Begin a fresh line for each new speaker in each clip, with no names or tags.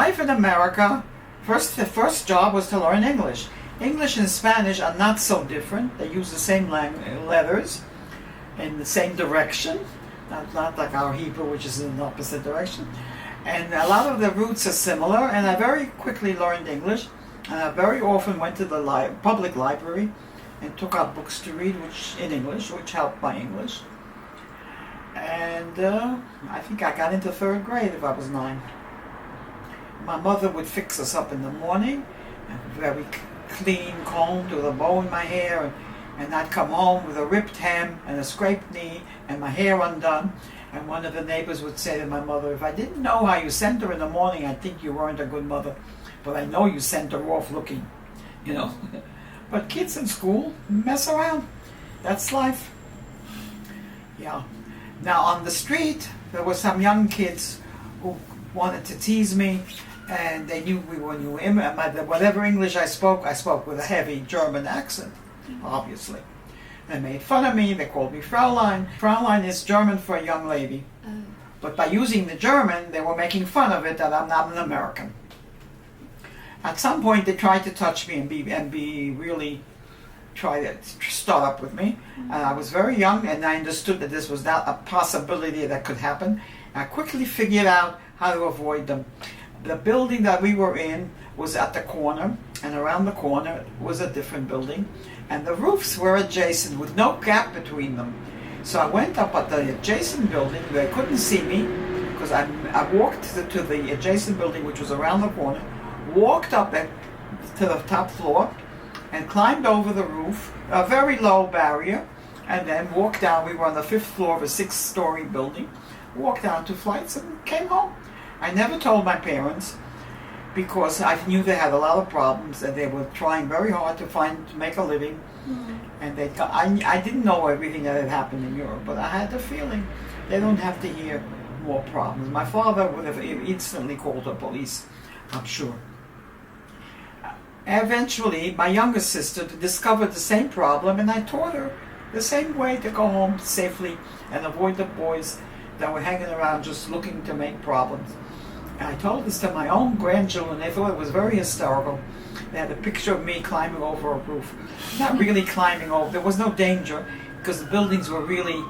life in America, the first job was to learn English. English and Spanish are not so different. They use the same letters in the same direction, not like our Hebrew, which is in the opposite direction. And a lot of the roots are similar, and I very quickly learned English. And I very often went to the public library and took out books to read in English, which helped my English. And I think I got into third grade if I was 9. My mother would fix us up in the morning, very clean, combed with a bow in my hair, and I'd come home with a ripped hem and a scraped knee and my hair undone. And one of the neighbors would say to my mother, if I didn't know how you sent her in the morning, I'd think you weren't a good mother. But I know you sent her off looking, you know. But kids in school mess around. That's life. Yeah. Now on the street, there were some young kids who wanted to tease me, and they knew we were new. Whatever English I spoke with a heavy German accent, obviously. They made fun of me. They called me Fraulein. Fraulein is German for a young lady. But by using the German, they were making fun of it that I'm not an American. At some point, they tried to touch me and be really try to start up with me. And I was very young, and I understood that this was not a possibility that could happen. I quickly figured out how to avoid them. The building that we were in was at the corner, and around the corner was a different building. And the roofs were adjacent with no gap between them. So I went up at the adjacent building. They couldn't see me because I walked to the adjacent building, which was around the corner, walked up to the top floor and climbed over the roof, a very low barrier, and then walked down. We were on the 5th floor of a 6-story building, walked down 2 flights and came home. I never told my parents because I knew they had a lot of problems and they were trying very hard to make a living. And I didn't know everything that had happened in Europe, but I had the feeling they don't have to hear more problems. My father would have instantly called the police, I'm sure. Eventually, my younger sister discovered the same problem, and I taught her the same way to go home safely and avoid the boys that were hanging around just looking to make problems. And I told this to my own grandchildren. They thought it was very hysterical. They had a picture of me climbing over a roof. Not really climbing over. There was no danger because the buildings were really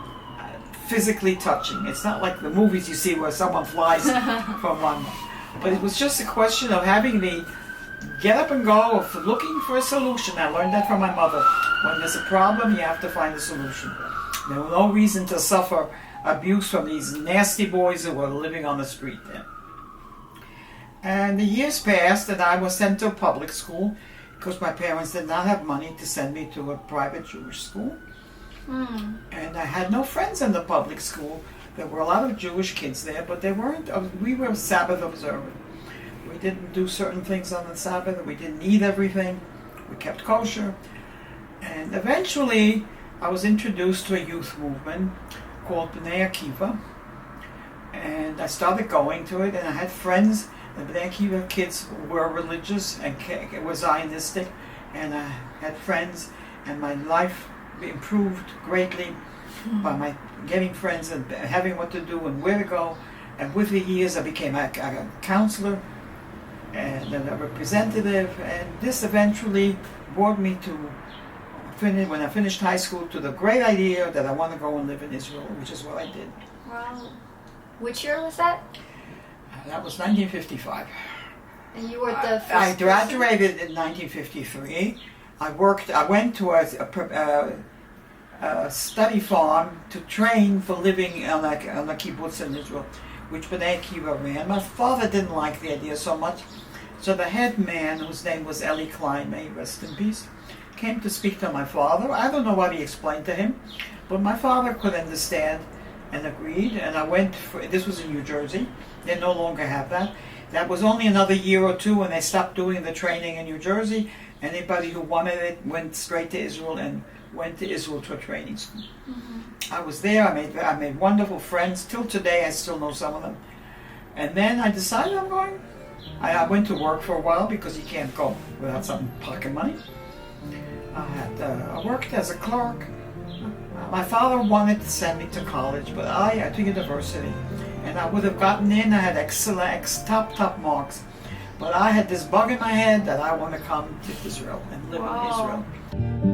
physically touching. It's not like the movies you see where someone flies from one. But it was just a question of having the get up and go, of looking for a solution. I learned that from my mother. When there's a problem, you have to find a solution. There was no reason to suffer abuse from these nasty boys who were living on the street there. And the years passed, and I was sent to a public school because my parents did not have money to send me to a private Jewish school. And I had no friends in the public school. There were a lot of Jewish kids there, but we were Sabbath observant. We didn't do certain things on the Sabbath. We didn't eat everything. We kept kosher. And eventually, I was introduced to a youth movement called Bnei Akiva. And I started going to it, and I had friends. The Bnei Akiva kids were religious and were Zionistic. And I had friends, and my life improved greatly by my getting friends and having what to do and where to go. And with the years, I became a counselor and then a representative, and this eventually brought me to when I finished high school, to the great idea that I want to go and live in Israel, which is what I did.
Wow. Which year was that?
That was 1955.
And you were the first
I graduated in 1953. I went to a study farm to train for living on a kibbutz in Israel, which Bnei Akiva ran. My father didn't like the idea so much, so the head man, whose name was Eli Klein, may he rest in peace, came to speak to my father. I don't know what he explained to him, but my father could understand and agreed, and I went this was in New Jersey. They no longer have that. That was only another year or two when they stopped doing the training in New Jersey. Anybody who wanted it went straight to Israel and went to Israel to a training school. I was there. I made wonderful friends. Till today, I still know some of them. And then I decided I'm going. I went to work for a while because you can't go without some pocket money. I worked as a clerk. My father wanted to send me to college, but to university, and I would have gotten in. I had top marks, But I had this bug in my head that I want to come to Israel and live in
Wow.
Israel.